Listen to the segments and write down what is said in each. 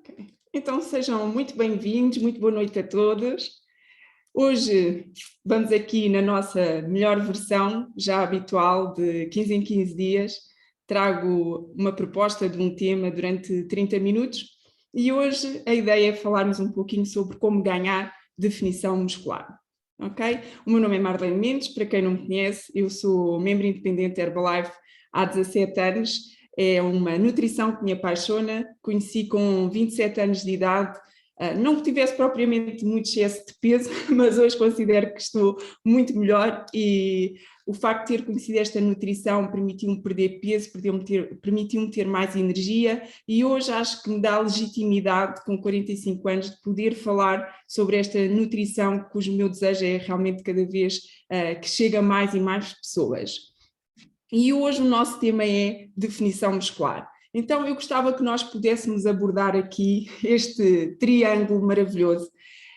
Ok. Então sejam muito bem-vindos, muito boa noite a todos. Hoje vamos aqui na nossa melhor versão, já habitual, de 15 em 15 dias. Trago uma proposta de um tema durante 30 minutos e hoje a ideia é falarmos um pouquinho sobre como ganhar definição muscular. Ok? O meu nome é Marlene Mendes, para quem não me conhece, eu sou membro independente da Herbalife há 17 anos. É uma nutrição que me apaixona, conheci com 27 anos de idade, não que tivesse propriamente muito excesso de peso, mas hoje considero que estou muito melhor e o facto de ter conhecido esta nutrição permitiu-me perder peso, permitiu-me ter mais energia e hoje acho que me dá legitimidade, com 45 anos, de poder falar sobre esta nutrição, cujo meu desejo é realmente cada vez que chega a mais e mais pessoas. E hoje o nosso tema é definição muscular. Então eu gostava que nós pudéssemos abordar aqui este triângulo maravilhoso,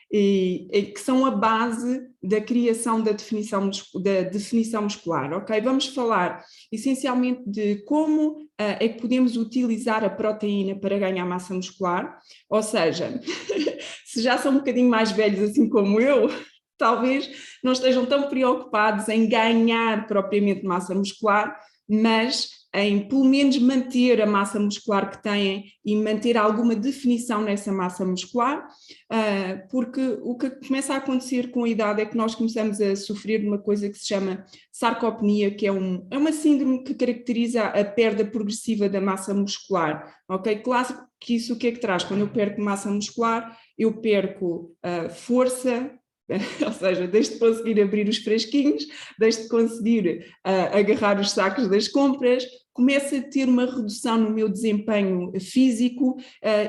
que são a base da criação da definição muscular, ok? Vamos falar essencialmente de como é que podemos utilizar a proteína para ganhar massa muscular, ou seja, se já são um bocadinho mais velhos assim como eu, talvez não estejam tão preocupados em ganhar propriamente massa muscular, mas em pelo menos manter a massa muscular que têm e manter alguma definição nessa massa muscular, porque o que começa a acontecer com a idade é que nós começamos a sofrer de uma coisa que se chama sarcopenia, que é uma síndrome que caracteriza a perda progressiva da massa muscular, ok? Claro que isso o que é que traz? Quando eu perco massa muscular, eu perco força, ou seja, deixo de conseguir abrir os frasquinhos, deixo de conseguir agarrar os sacos das compras, começo a ter uma redução no meu desempenho físico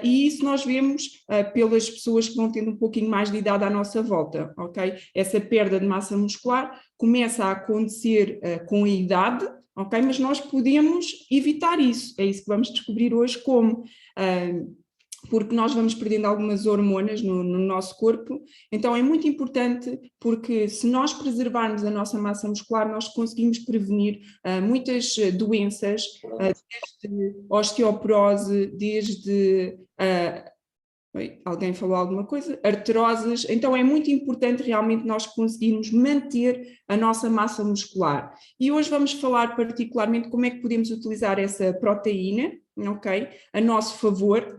e isso nós vemos pelas pessoas que vão tendo um pouquinho mais de idade à nossa volta, ok? Essa perda de massa muscular começa a acontecer com a idade, ok? Mas nós podemos evitar isso, é isso que vamos descobrir hoje como... porque nós vamos perdendo algumas hormonas no nosso corpo, então é muito importante porque se nós preservarmos a nossa massa muscular, nós conseguimos prevenir muitas doenças, desde osteoporose, desde... alguém falou alguma coisa? Artroses, então é muito importante realmente nós conseguirmos manter a nossa massa muscular. E hoje vamos falar particularmente como é que podemos utilizar essa proteína, ok? A nosso favor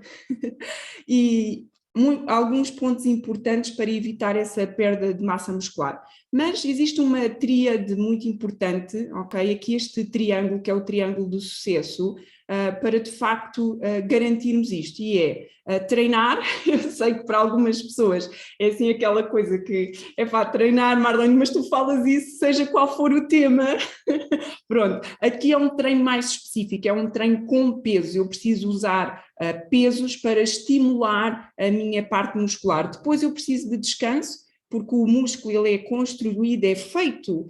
e alguns pontos importantes para evitar essa perda de massa muscular. Mas existe uma tríade muito importante, ok? Aqui este triângulo, que é o triângulo do sucesso, para de facto garantirmos isto, e é treinar. Eu sei que para algumas pessoas é assim aquela coisa que é para treinar, Marlene, mas tu falas isso seja qual for o tema. Pronto, aqui é um treino mais específico, é um treino com peso, eu preciso usar pesos para estimular a minha parte muscular. Depois eu preciso de descanso, porque o músculo ele é construído, é feito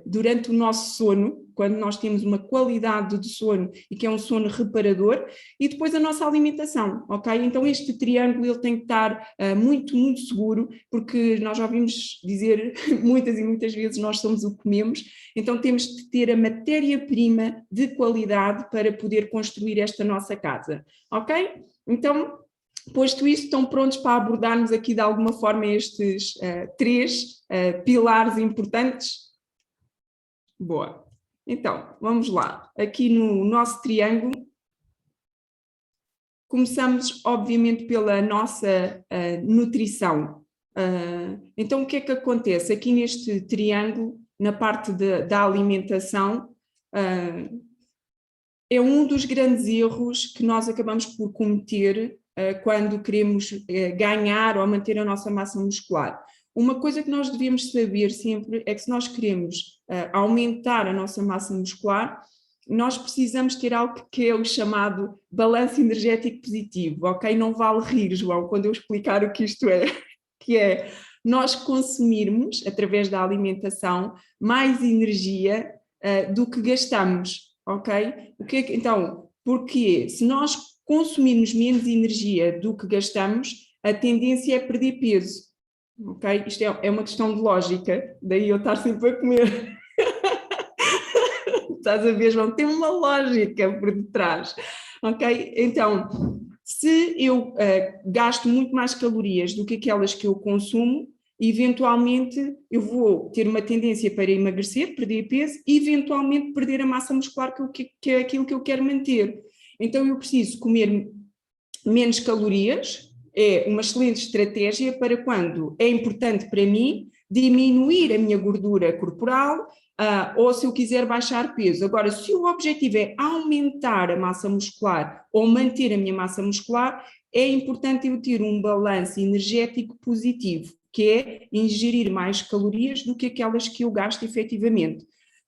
durante o nosso sono, quando nós temos uma qualidade de sono e que é um sono reparador, e depois a nossa alimentação, ok? Então este triângulo ele tem que estar muito, muito seguro, porque nós já ouvimos dizer muitas e muitas vezes nós somos o que comemos, então temos de ter a matéria-prima de qualidade para poder construir esta nossa casa, ok? Então, posto isto, estão prontos para abordarmos aqui de alguma forma estes três pilares importantes? Boa. Então, vamos lá. Aqui no nosso triângulo, começamos obviamente pela nossa nutrição. Então, o que é que acontece? Aqui neste triângulo, na parte da alimentação, é um dos grandes erros que nós acabamos por cometer quando queremos ganhar ou manter a nossa massa muscular. Uma coisa que nós devemos saber sempre é que se nós queremos aumentar a nossa massa muscular, nós precisamos ter algo que é o chamado balanço energético positivo, ok? Não vale rir, João, quando eu explicar o que isto é, que é nós consumirmos, através da alimentação, mais energia do que gastamos, ok? Então, porquê? Se nós consumirmos menos energia do que gastamos, a tendência é perder peso, ok? Isto é uma questão de lógica, daí eu estar sempre a comer. Estás a ver, João? Tem uma lógica por detrás, ok? Então, Se eu gasto muito mais calorias do que aquelas que eu consumo, eventualmente eu vou ter uma tendência para emagrecer, perder peso e eventualmente perder a massa muscular que é aquilo que eu quero manter. Então eu preciso comer menos calorias, é uma excelente estratégia para quando é importante para mim diminuir a minha gordura corporal, ou se eu quiser baixar peso. Agora, se o objetivo é aumentar a massa muscular ou manter a minha massa muscular, é importante eu ter um balanço energético positivo, que é ingerir mais calorias do que aquelas que eu gasto efetivamente.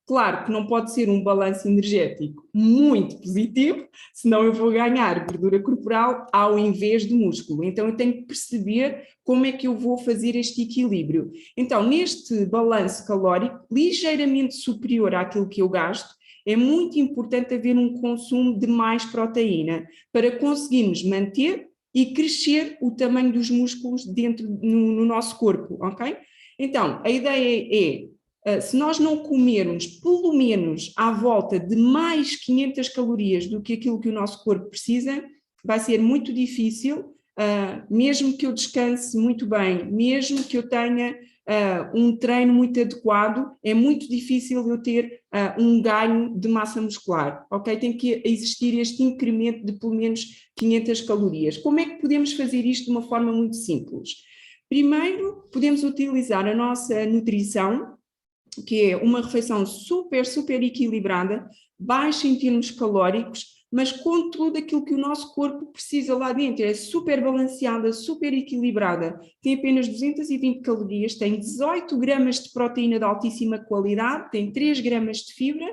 Claro que não pode ser um balanço energético muito positivo, senão eu vou ganhar gordura corporal ao invés de músculo. Então eu tenho que perceber como é que eu vou fazer este equilíbrio. Então, neste balanço calórico, ligeiramente superior àquilo que eu gasto, é muito importante haver um consumo de mais proteína para conseguirmos manter e crescer o tamanho dos músculos dentro no nosso corpo, ok? Então, a ideia é se nós não comermos pelo menos à volta de mais 500 calorias do que aquilo que o nosso corpo precisa, vai ser muito difícil, mesmo que eu descanse muito bem, mesmo que eu tenha um treino muito adequado, é muito difícil eu ter um ganho de massa muscular, ok? Tem que existir este incremento de pelo menos 500 calorias. Como é que podemos fazer isto de uma forma muito simples? Primeiro, podemos utilizar a nossa nutrição, que é uma refeição super equilibrada, baixa em termos calóricos, mas com tudo aquilo que o nosso corpo precisa lá dentro. É super balanceada, super equilibrada, tem apenas 220 calorias, tem 18 gramas de proteína de altíssima qualidade, tem 3 gramas de fibra.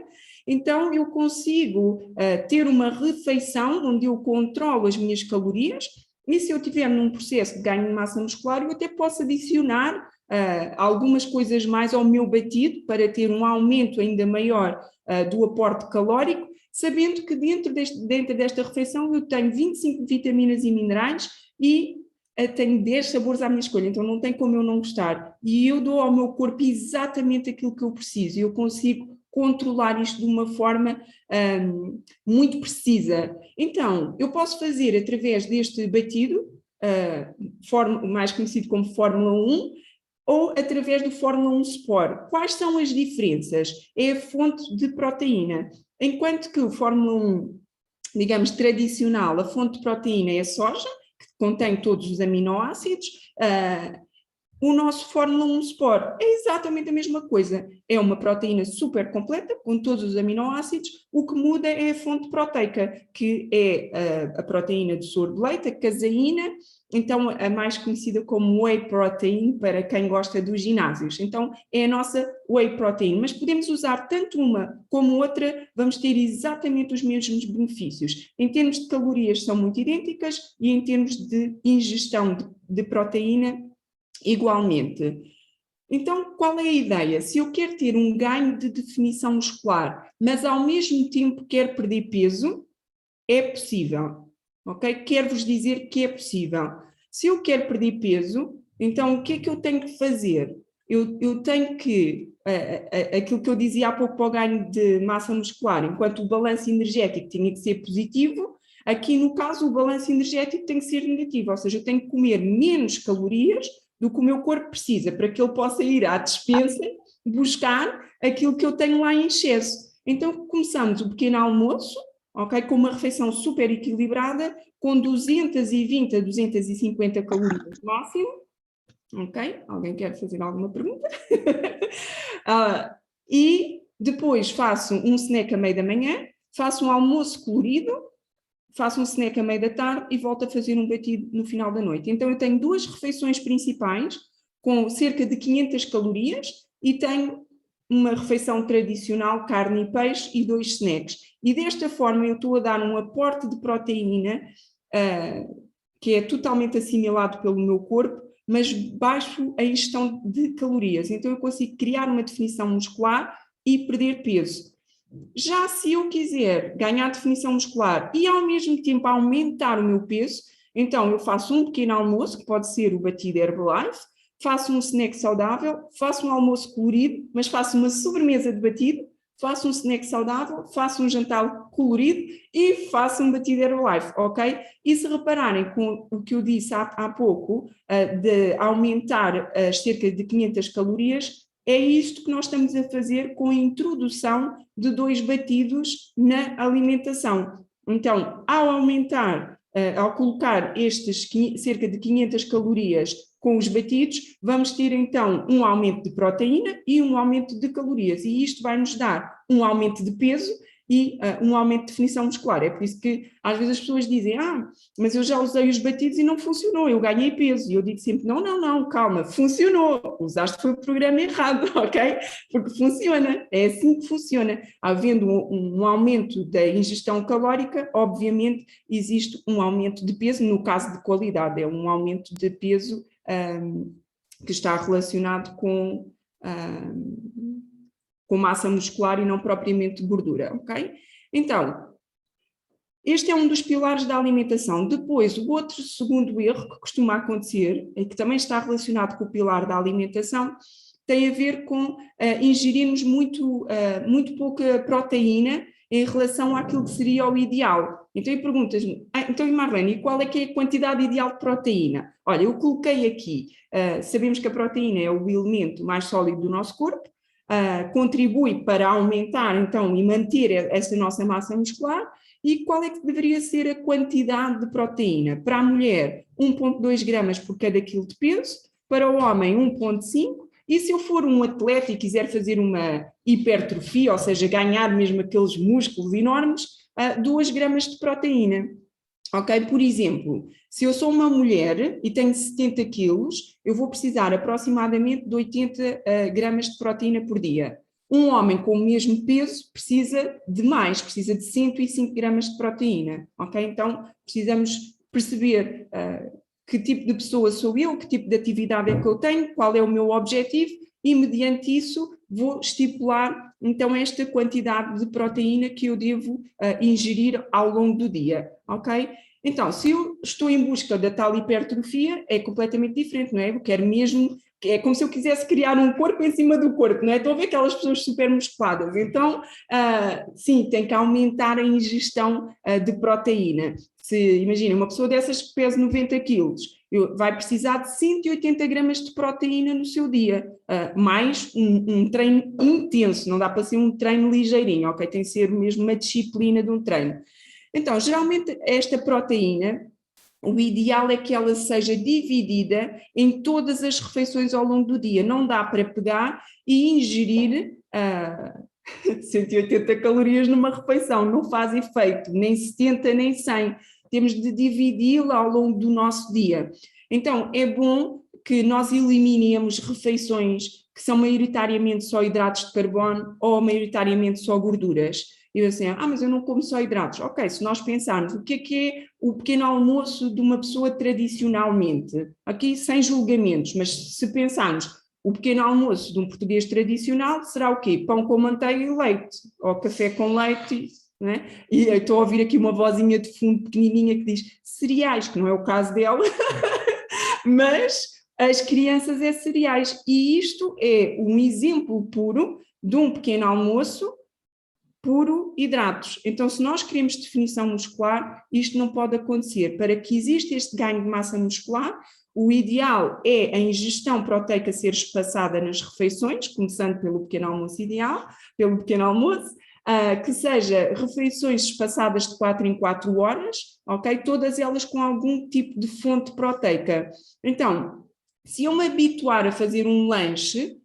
Então eu consigo ter uma refeição onde eu controlo as minhas calorias, e se eu estiver num processo de ganho de massa muscular, eu até posso adicionar algumas coisas mais ao meu batido para ter um aumento ainda maior do aporte calórico, sabendo que dentro desta refeição eu tenho 25 vitaminas e minerais e tenho 10 sabores à minha escolha, então não tem como eu não gostar. E eu dou ao meu corpo exatamente aquilo que eu preciso, eu consigo controlar isto de uma forma muito precisa. Então, eu posso fazer através deste batido, mais conhecido como Fórmula 1, ou através do Fórmula 1 Sport. Quais são as diferenças? É a fonte de proteína. Enquanto que o Fórmula 1, digamos, tradicional, a fonte de proteína é a soja, que contém todos os aminoácidos, o nosso Fórmula 1 Sport é exatamente a mesma coisa. É uma proteína super completa, com todos os aminoácidos, o que muda é a fonte proteica, que é a proteína de soro de leite, a caseína, então a mais conhecida como whey protein para quem gosta dos ginásios. Então é a nossa whey protein, mas podemos usar tanto uma como outra, vamos ter exatamente os mesmos benefícios. Em termos de calorias são muito idênticas e em termos de ingestão de proteína igualmente. Então, qual é a ideia? Se eu quero ter um ganho de definição muscular, mas ao mesmo tempo quero perder peso, é possível, ok? Quero-vos dizer que é possível. Se eu quero perder peso, então o que é que eu tenho que fazer? Eu tenho que, aquilo que eu dizia há pouco para o ganho de massa muscular, enquanto o balanço energético tinha que ser positivo, aqui no caso o balanço energético tem que ser negativo, ou seja, eu tenho que comer menos calorias do que o meu corpo precisa, para que ele possa ir à despensa buscar aquilo que eu tenho lá em excesso. Então começamos o pequeno almoço, ok, com uma refeição super equilibrada, com 220 a 250 calorias máximo, ok? Alguém quer fazer alguma pergunta? E depois faço um snack a meio da manhã, faço um almoço colorido, faço um snack a meio da tarde e volto a fazer um batido no final da noite. Então eu tenho 2 refeições principais com cerca de 500 calorias e tenho uma refeição tradicional, carne e peixe e 2 snacks. E desta forma eu estou a dar um aporte de proteína que é totalmente assimilado pelo meu corpo, mas baixo a ingestão de calorias. Então eu consigo criar uma definição muscular e perder peso. Já se eu quiser ganhar definição muscular e ao mesmo tempo aumentar o meu peso, então eu faço um pequeno almoço, que pode ser o batido Herbalife, faço um snack saudável, faço um almoço colorido, mas faço uma sobremesa de batido, faço um snack saudável, faço um jantar colorido e faço um batido Herbalife, ok? E se repararem com o que eu disse há pouco, de aumentar as cerca de 500 calorias, é isto que nós estamos a fazer com a introdução de 2 batidos na alimentação. Então, ao aumentar, ao colocar estes cerca de 500 calorias com os batidos, vamos ter então um aumento de proteína e um aumento de calorias, e isto vai nos dar um aumento de peso e um aumento de definição muscular. É por isso que às vezes as pessoas dizem, mas eu já usei os batidos e não funcionou, eu ganhei peso. E eu digo sempre, não, calma, funcionou, usaste foi o programa errado, ok? Porque funciona, é assim que funciona. Havendo um aumento da ingestão calórica, obviamente existe um aumento de peso, no caso de qualidade, é um aumento de peso que está relacionado com massa muscular e não propriamente gordura, ok? Então, este é um dos pilares da alimentação. Depois, o outro segundo erro que costuma acontecer, e que também está relacionado com o pilar da alimentação, tem a ver com ingerirmos muito pouca proteína em relação àquilo que seria o ideal. Então, perguntas-me, então, Marlene, e qual é que é a quantidade ideal de proteína? Olha, eu coloquei aqui, sabemos que a proteína é o elemento mais sólido do nosso corpo, contribui para aumentar, então, e manter esta nossa massa muscular. E qual é que deveria ser a quantidade de proteína? Para a mulher, 1,2 gramas por cada quilo de peso, para o homem, 1,5. E se eu for um atleta e quiser fazer uma hipertrofia, ou seja, ganhar mesmo aqueles músculos enormes, 2 gramas de proteína. Ok? Por exemplo, se eu sou uma mulher e tenho 70 quilos, eu vou precisar aproximadamente de 80 gramas de proteína por dia. Um homem com o mesmo peso precisa de mais, precisa de 105 gramas de proteína, ok? Então, precisamos perceber que tipo de pessoa sou eu, que tipo de atividade é que eu tenho, qual é o meu objetivo e, mediante isso, vou estipular, então, esta quantidade de proteína que eu devo ingerir ao longo do dia, ok? Então, se eu estou em busca da tal hipertrofia, é completamente diferente, não é? Eu quero mesmo, é como se eu quisesse criar um corpo em cima do corpo, não é? Estão a ver aquelas pessoas super musculadas. Então, sim, tem que aumentar a ingestão de proteína. Se, imagina, uma pessoa dessas que pesa 90 quilos, vai precisar de 180 gramas de proteína no seu dia, mais um treino intenso, não dá para ser um treino ligeirinho, ok? Tem que ser mesmo uma disciplina de um treino. Então, geralmente esta proteína, o ideal é que ela seja dividida em todas as refeições ao longo do dia. Não dá para pegar e ingerir 180 calorias numa refeição, não faz efeito, nem 70 nem 100. Temos de dividi-la ao longo do nosso dia. Então, é bom que nós eliminemos refeições que são maioritariamente só hidratos de carbono ou maioritariamente só gorduras. E eu assim, mas eu não como só hidratos. Ok, se nós pensarmos o que é o pequeno almoço de uma pessoa tradicionalmente, aqui sem julgamentos, mas se pensarmos o pequeno almoço de um português tradicional, será o quê? Pão com manteiga e leite, ou café com leite, né? E eu estou a ouvir aqui uma vozinha de fundo pequenininha que diz cereais, que não é o caso dela, mas as crianças é cereais. E isto é um exemplo puro de um pequeno almoço puro hidratos. Então, se nós queremos definição muscular, isto não pode acontecer. Para que exista este ganho de massa muscular, o ideal é a ingestão proteica ser espaçada nas refeições, começando pelo pequeno almoço ideal, pelo pequeno almoço, que seja refeições espaçadas de 4 em 4 horas, ok? Todas elas com algum tipo de fonte proteica. Então, se eu me habituar a fazer um lanche,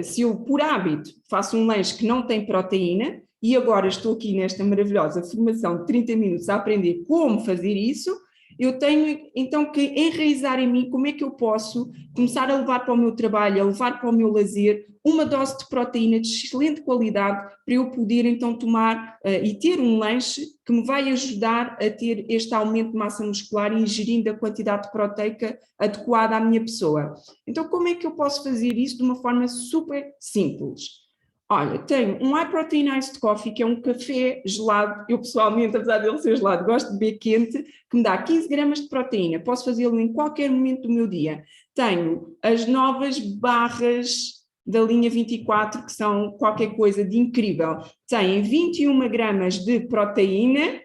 se eu por hábito faço um lanche que não tem proteína, e agora estou aqui nesta maravilhosa formação de 30 minutos a aprender como fazer isso, eu tenho então que enraizar em mim como é que eu posso começar a levar para o meu trabalho, a levar para o meu lazer uma dose de proteína de excelente qualidade para eu poder então tomar e ter um lanche que me vai ajudar a ter este aumento de massa muscular ingerindo a quantidade proteica adequada à minha pessoa. Então como é que eu posso fazer isso de uma forma super simples? Olha, tenho um High Protein Iced Coffee, que é um café gelado. Eu pessoalmente, apesar dele ser gelado, gosto de beber quente, que me dá 15 gramas de proteína. Posso fazê-lo em qualquer momento do meu dia. Tenho as novas barras da linha 24, que são qualquer coisa de incrível. Têm 21 gramas de proteína,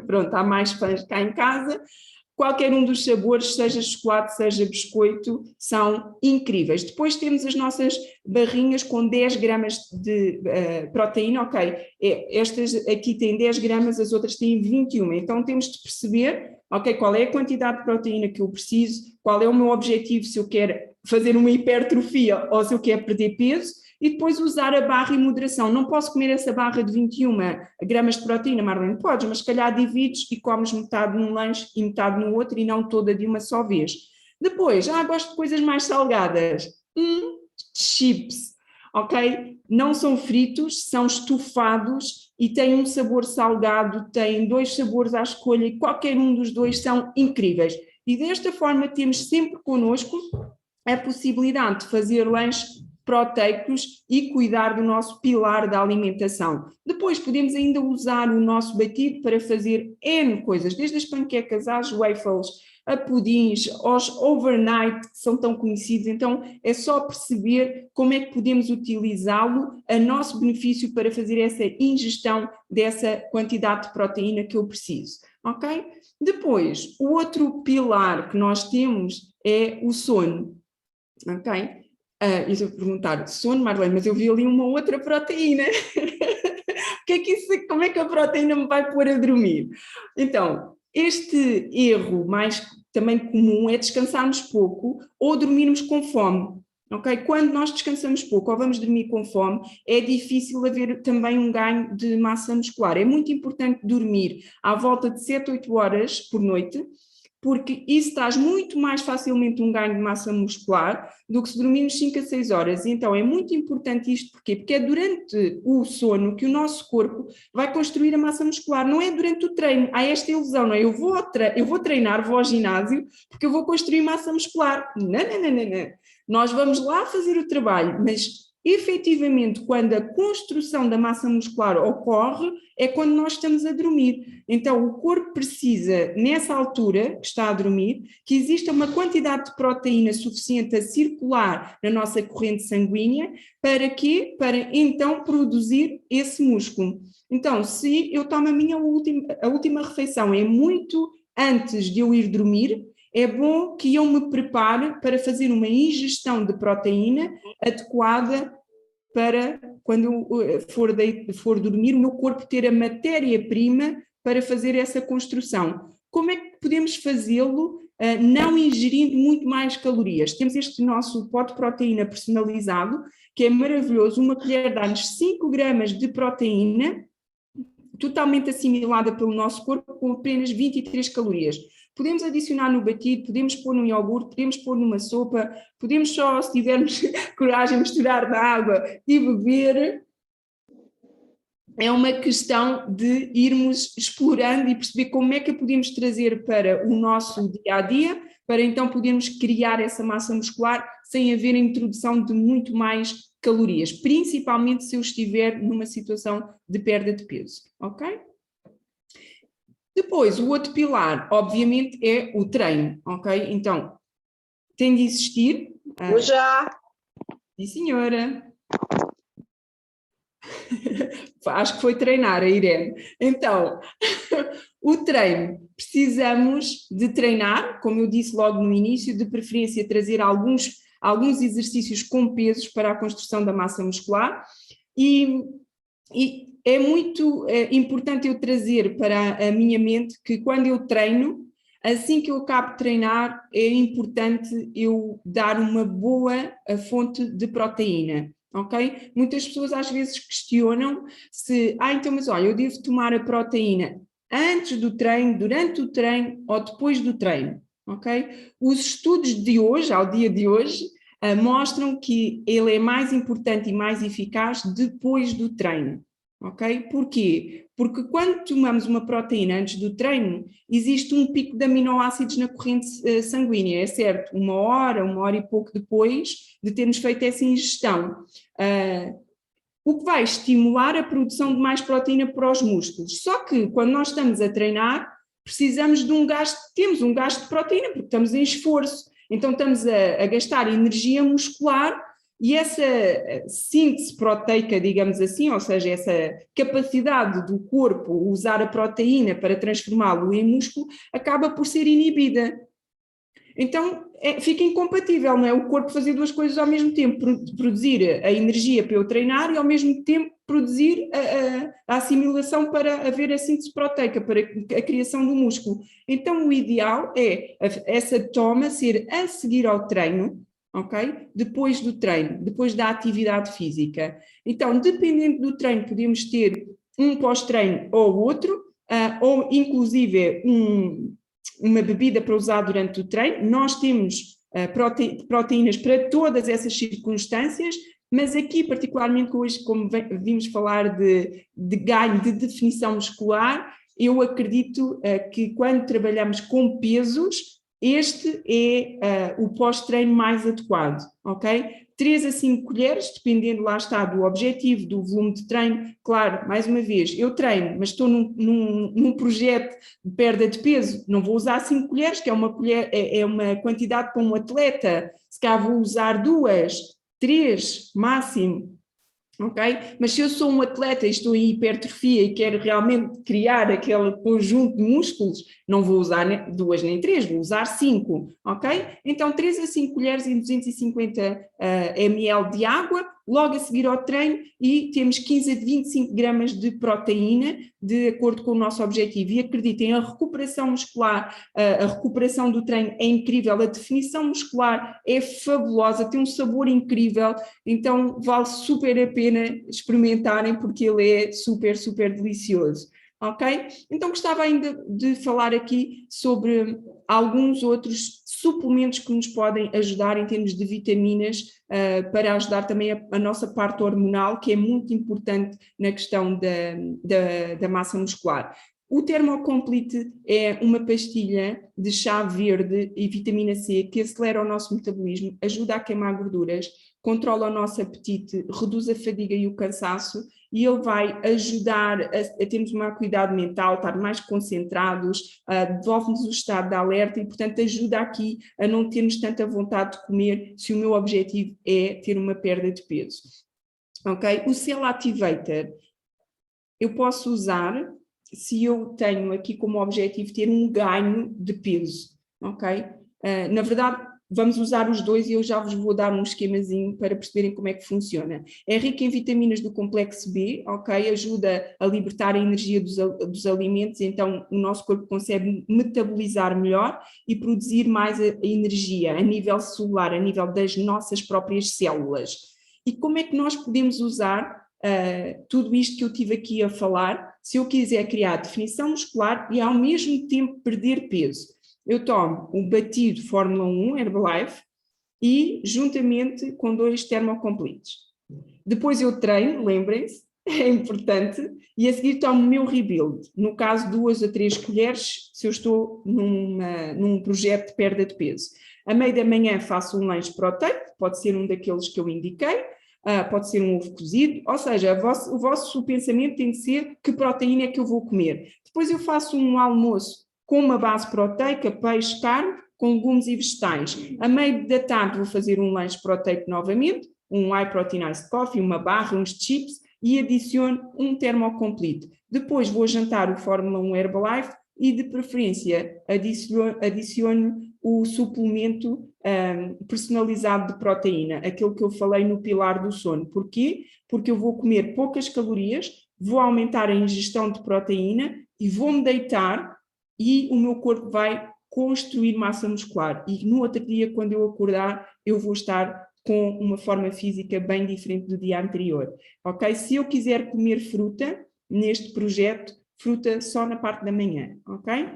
pronto, há mais fãs cá em casa. Qualquer um dos sabores, seja chocolate, seja biscoito, são incríveis. Depois temos as nossas barrinhas com 10 gramas de proteína, ok, estas aqui têm 10 gramas, as outras têm 21, então temos de perceber, ok, qual é a quantidade de proteína que eu preciso, qual é o meu objetivo, se eu quero fazer uma hipertrofia ou se eu quero perder peso, e depois usar a barra em moderação. Não posso comer essa barra de 21 gramas de proteína, Marlene, podes, mas se calhar divides e comes metade num lanche e metade no outro e não toda de uma só vez. Depois, gosto de coisas mais salgadas. Chips, ok? Não são fritos, são estufados e têm um sabor salgado, têm 2 sabores à escolha e qualquer um dos 2 são incríveis. E desta forma temos sempre connosco a possibilidade de fazer lanches proteicos e cuidar do nosso pilar da alimentação. Depois podemos ainda usar o nosso batido para fazer N coisas, desde as panquecas às waffles, a pudins, aos overnight, que são tão conhecidos, então é só perceber como é que podemos utilizá-lo a nosso benefício para fazer essa ingestão dessa quantidade de proteína que eu preciso, ok? Depois, o outro pilar que nós temos é o sono, ok? E se eu perguntar, sono, Marlene, mas eu vi ali uma outra proteína. Como é que a proteína me vai pôr a dormir? Então, este erro mais também comum é descansarmos pouco ou dormirmos com fome. Okay? Quando nós descansamos pouco ou vamos dormir com fome, é difícil haver também um ganho de massa muscular. É muito importante dormir à volta de 7, 8 horas por noite, porque isso traz muito mais facilmente um ganho de massa muscular do que se dormirmos 5 a 6 horas. E então é muito importante isto, porquê? Porque é durante o sono que o nosso corpo vai construir a massa muscular, não é durante o treino. Há esta ilusão, não é? Eu vou treinar, vou ao ginásio, porque eu vou construir massa muscular. Não. Nós vamos lá fazer o trabalho, mas efetivamente, quando a construção da massa muscular ocorre, é quando nós estamos a dormir. Então, o corpo precisa, nessa altura que está a dormir, que exista uma quantidade de proteína suficiente a circular na nossa corrente sanguínea, para quê? Para então produzir esse músculo. Então, se eu tomo a última refeição é muito antes de eu ir dormir, é bom que eu me prepare para fazer uma ingestão de proteína adequada para quando for dormir, o meu corpo ter a matéria-prima para fazer essa construção. Como é que podemos fazê-lo não ingerindo muito mais calorias? Temos este nosso pote de proteína personalizado, que é maravilhoso, uma colher dá-nos 5 gramas de proteína, totalmente assimilada pelo nosso corpo, com apenas 23 calorias. Podemos adicionar no batido, podemos pôr num iogurte, podemos pôr numa sopa, podemos só, se tivermos coragem, misturar na água e beber. É uma questão de irmos explorando e perceber como é que a podemos trazer para o nosso dia-a-dia, para então podermos criar essa massa muscular sem haver a introdução de muito mais calorias, principalmente se eu estiver numa situação de perda de peso, ok? Depois, o outro pilar, obviamente, é o treino, ok? Então, tem de existir... Já! Sim, senhora. Acho que foi treinar a Irene. Então, o treino, precisamos de treinar, como eu disse logo no início, de preferência trazer alguns exercícios com pesos para a construção da massa muscular e é muito importante eu trazer para a minha mente que quando eu treino, assim que eu acabo de treinar, é importante eu dar uma boa fonte de proteína. Ok? Muitas pessoas às vezes questionam se, então, mas olha, eu devo tomar a proteína antes do treino, durante o treino ou depois do treino, ok? Os estudos de hoje, ao dia de hoje, mostram que ele é mais importante e mais eficaz depois do treino, ok? Porquê? Porque quando tomamos uma proteína antes do treino, existe um pico de aminoácidos na corrente sanguínea, é certo, uma hora e pouco depois de termos feito essa ingestão. O que vai estimular a produção de mais proteína para os músculos. Só que quando nós estamos a treinar, precisamos de temos um gasto de proteína, porque estamos em esforço. Então estamos a gastar energia muscular E essa síntese proteica, digamos assim, ou seja, essa capacidade do corpo usar a proteína para transformá-lo em músculo, acaba por ser inibida. Então, fica incompatível, não é? O corpo fazer duas coisas ao mesmo tempo, produzir a energia para eu treinar e ao mesmo tempo produzir a assimilação para haver a síntese proteica, para a criação do músculo. Então, o ideal é essa toma ser a seguir ao treino, ok? Depois do treino, depois da atividade física. Então, dependendo do treino, podemos ter um pós-treino ou outro, ou inclusive uma bebida para usar durante o treino. Nós temos proteínas para todas essas circunstâncias, mas aqui particularmente hoje, como vimos falar de ganho de definição muscular, eu acredito que quando trabalhamos com pesos, este é o pós-treino mais adequado, ok? 3 a 5 colheres, dependendo, lá está, do objetivo, do volume de treino. Claro, mais uma vez, eu treino, mas estou num projeto de perda de peso, não vou usar 5 colheres, que é uma quantidade para um atleta, se calhar vou usar 2, 3 máximo. Ok? Mas se eu sou um atleta e estou em hipertrofia e quero realmente criar aquele conjunto de músculos, não vou usar 2 nem 3, vou usar 5, ok? Então 3 a 5 colheres em 250 ml de água, logo a seguir ao treino, e temos 15 a 25 gramas de proteína, de acordo com o nosso objetivo. E acreditem, a recuperação muscular, a recuperação do treino é incrível, a definição muscular é fabulosa, tem um sabor incrível, então vale super a pena experimentarem, porque ele é super, super delicioso. Ok? Então gostava ainda de falar aqui sobre alguns outros suplementos que nos podem ajudar em termos de vitaminas, para ajudar também a nossa parte hormonal, que é muito importante na questão da massa muscular. O Thermocomplete é uma pastilha de chá verde e vitamina C que acelera o nosso metabolismo, ajuda a queimar gorduras, controla o nosso apetite, reduz a fadiga e o cansaço, e ele vai ajudar a termos uma cuidado mental, estar mais concentrados, devolve-nos o estado de alerta e, portanto, ajuda aqui a não termos tanta vontade de comer se o meu objetivo é ter uma perda de peso. Ok? O Cell Activator eu posso usar se eu tenho aqui como objetivo ter um ganho de peso, ok? Na verdade, vamos usar os dois e eu já vos vou dar um esquemazinho para perceberem como é que funciona. É rico em vitaminas do complexo B, ok? Ajuda a libertar a energia dos alimentos, então o nosso corpo consegue metabolizar melhor e produzir mais a energia a nível celular, a nível das nossas próprias células. E como é que nós podemos usar tudo isto que eu tive aqui a falar, se eu quiser criar definição muscular e ao mesmo tempo perder peso? Eu tomo um batido Fórmula 1 Herbalife e juntamente com 2 Thermocompletes. Depois eu treino, lembrem-se, é importante, e a seguir tomo o meu rebuild, no caso 2 a 3 colheres, se eu estou num projeto de perda de peso. À meia da manhã faço um lanche proteico, pode ser um daqueles que eu indiquei, pode ser um ovo cozido, ou seja, o vosso pensamento tem que ser que proteína é que eu vou comer. Depois eu faço um almoço com uma base proteica, peixe, carne, com legumes e vegetais. À meia da tarde vou fazer um lanche proteico novamente, um high proteinized coffee, uma barra, uns chips, e adiciono um Thermocomplete. Depois vou jantar o Fórmula 1 Herbalife e, de preferência, adiciono o suplemento personalizado de proteína, aquele que eu falei no pilar do sono. Porquê? Porque eu vou comer poucas calorias, vou aumentar a ingestão de proteína e vou-me deitar e o meu corpo vai construir massa muscular. E no outro dia, quando eu acordar, eu vou estar com uma forma física bem diferente do dia anterior. Ok? Se eu quiser comer fruta, neste projeto, fruta só na parte da manhã, ok?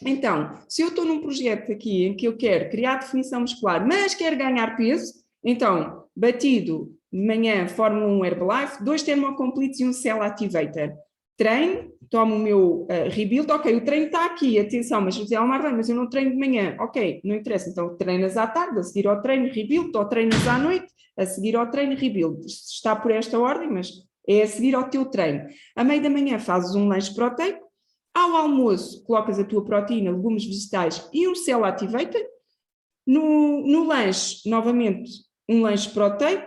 Então, se eu estou num projeto aqui em que eu quero criar definição muscular, mas quero ganhar peso, então, batido de manhã, Fórmula 1 Herbalife, 2 Thermocompletes e um Cell Activator. Treino, tomo o meu rebuild, ok, o treino está aqui, atenção, mas mas eu não treino de manhã, ok, não interessa, então treinas à tarde, a seguir ao treino, rebuild, ou treinas à noite, a seguir ao treino, rebuild. Está por esta ordem, mas é a seguir ao teu treino. À meia da manhã fazes um lanche proteico, ao almoço colocas a tua proteína, legumes, vegetais e um Cell Activator. No lanche, novamente, um lanche proteico,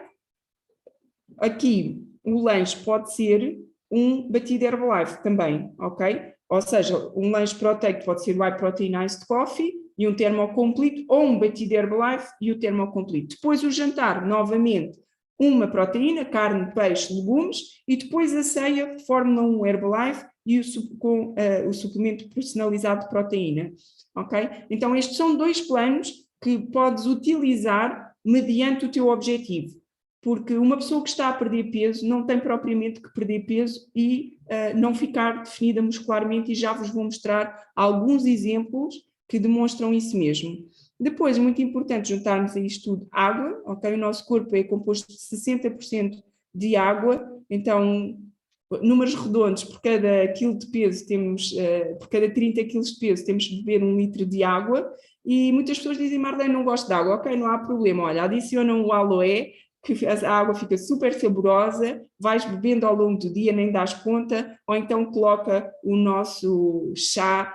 aqui o lanche pode ser um batido Herbalife também, ok? Ou seja, um lanche proteico pode ser Whey Protein Iced Coffee e um Thermocomplete, ou um batido Herbalife e o Thermocomplete. Depois o jantar, novamente, uma proteína, carne, peixe, legumes, e depois a ceia, Fórmula 1 Herbalife e com o suplemento personalizado de proteína, ok? Então estes são 2 planos que podes utilizar mediante o teu objetivo, porque uma pessoa que está a perder peso não tem propriamente que perder peso e não ficar definida muscularmente, e já vos vou mostrar alguns exemplos que demonstram isso mesmo. Depois, muito importante juntarmos a isto tudo água, ok? O nosso corpo é composto de 60% de água, então, números redondos, por cada quilo de peso temos, por cada 30 quilos de peso temos que beber 1 litro de água, e muitas pessoas dizem, Marlene, não gosto de água, ok, não há problema, olha, adicionam o aloe, que a água fica super saborosa, vais bebendo ao longo do dia, nem dás conta, ou então coloca o nosso chá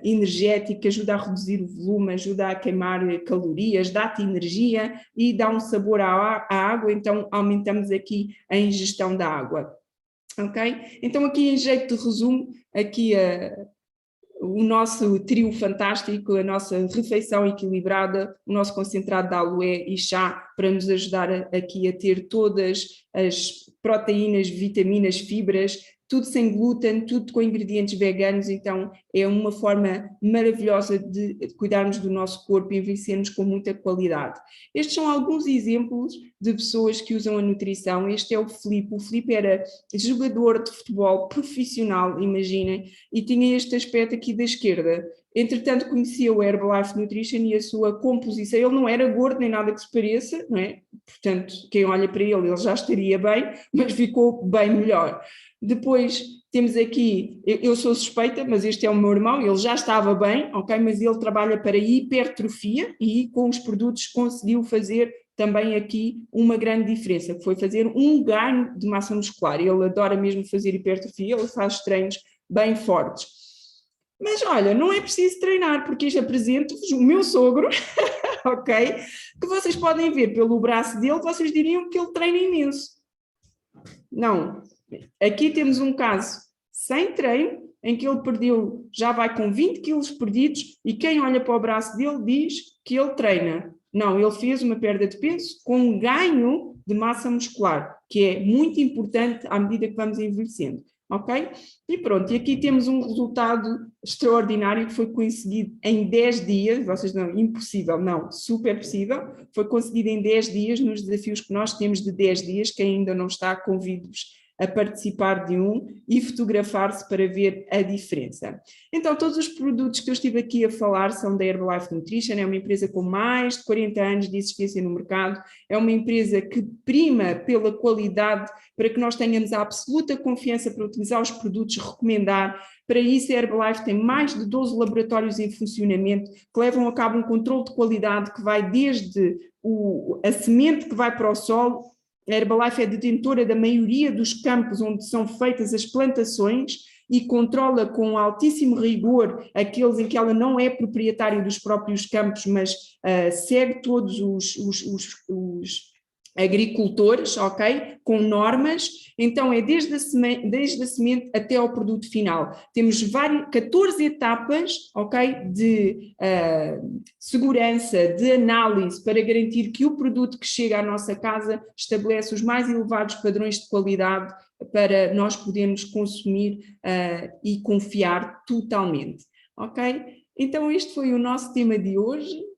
energético, que ajuda a reduzir o volume, ajuda a queimar calorias, dá-te energia e dá um sabor à água, então aumentamos aqui a ingestão da água. Ok? Então aqui em jeito de resumo, aqui o nosso trio fantástico, a nossa refeição equilibrada, o nosso concentrado de aloe e chá, para nos ajudar aqui a ter todas as proteínas, vitaminas, fibras, tudo sem glúten, tudo com ingredientes veganos, então é uma forma maravilhosa de cuidarmos do nosso corpo e envelhecermos com muita qualidade. Estes são alguns exemplos de pessoas que usam a nutrição. Este é o Filipe era jogador de futebol profissional, imaginem, e tinha este aspecto aqui da esquerda. Entretanto, conhecia o Herbalife Nutrition e a sua composição. Ele não era gordo nem nada que se pareça, não é? Portanto, quem olha para ele já estaria bem, mas ficou bem melhor. Depois temos aqui, eu sou suspeita, mas este é o meu irmão, ele já estava bem, ok? Mas ele trabalha para hipertrofia e com os produtos conseguiu fazer também aqui uma grande diferença, que foi fazer um ganho de massa muscular. Ele adora mesmo fazer hipertrofia, ele faz treinos bem fortes. Mas olha, não é preciso treinar, porque isto apresento-vos o meu sogro, ok? Que vocês podem ver pelo braço dele, vocês diriam que ele treina imenso. Não, aqui temos um caso sem treino, em que ele perdeu, já vai com 20 quilos perdidos, e quem olha para o braço dele diz que ele treina. Não, ele fez uma perda de peso com um ganho de massa muscular, que é muito importante à medida que vamos envelhecendo. Ok? E pronto, e aqui temos um resultado extraordinário que foi conseguido em 10 dias, vocês não, impossível, não, super possível, foi conseguido em 10 dias nos desafios que nós temos de 10 dias, quem ainda não está, convido-vos a participar de um e fotografar-se para ver a diferença. Então, todos os produtos que eu estive aqui a falar são da Herbalife Nutrition, é uma empresa com mais de 40 anos de existência no mercado, é uma empresa que prima pela qualidade, para que nós tenhamos a absoluta confiança para utilizar os produtos, recomendar. Para isso, a Herbalife tem mais de 12 laboratórios em funcionamento, que levam a cabo um controle de qualidade que vai desde a semente que vai para o solo. A Herbalife é detentora da maioria dos campos onde são feitas as plantações e controla com altíssimo rigor aqueles em que ela não é proprietária dos próprios campos, mas segue todos os agricultores, ok? Com normas. Então é desde a semente até ao produto final. Temos 14 etapas, ok? De segurança, de análise, para garantir que o produto que chega à nossa casa estabelece os mais elevados padrões de qualidade para nós podermos consumir e confiar totalmente, ok? Então este foi o nosso tema de hoje.